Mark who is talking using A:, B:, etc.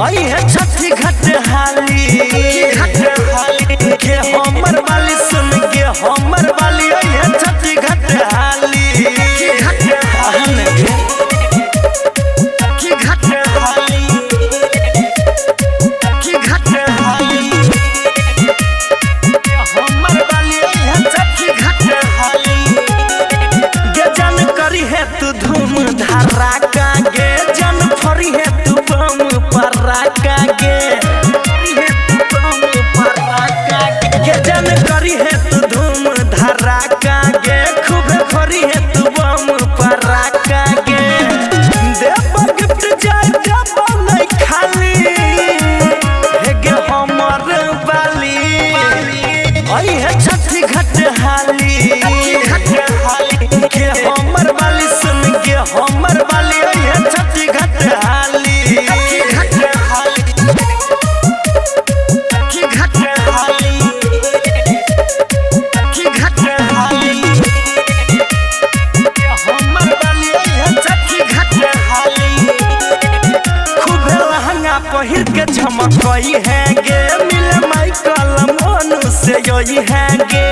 A: आई है छठी घाट हाली के हमर वाली सुन के हमर वाली आई है छठी घाट हाली तू धूम धारा का गे जन फरी है तू बम परा का गे जन करी है तू धूम धारा का गे खूब फरी है तू बम परा का गे देव गिफ्ट जाय जब नहीं खाली हे गे हमर वाली आई है छठी घाट हाली के हमर वाली सुन के हमर वाली आई है छठी घाट हाली खूब लहंगा पहिर के झमकई है गे मिले माई कलम मनु से यही है गे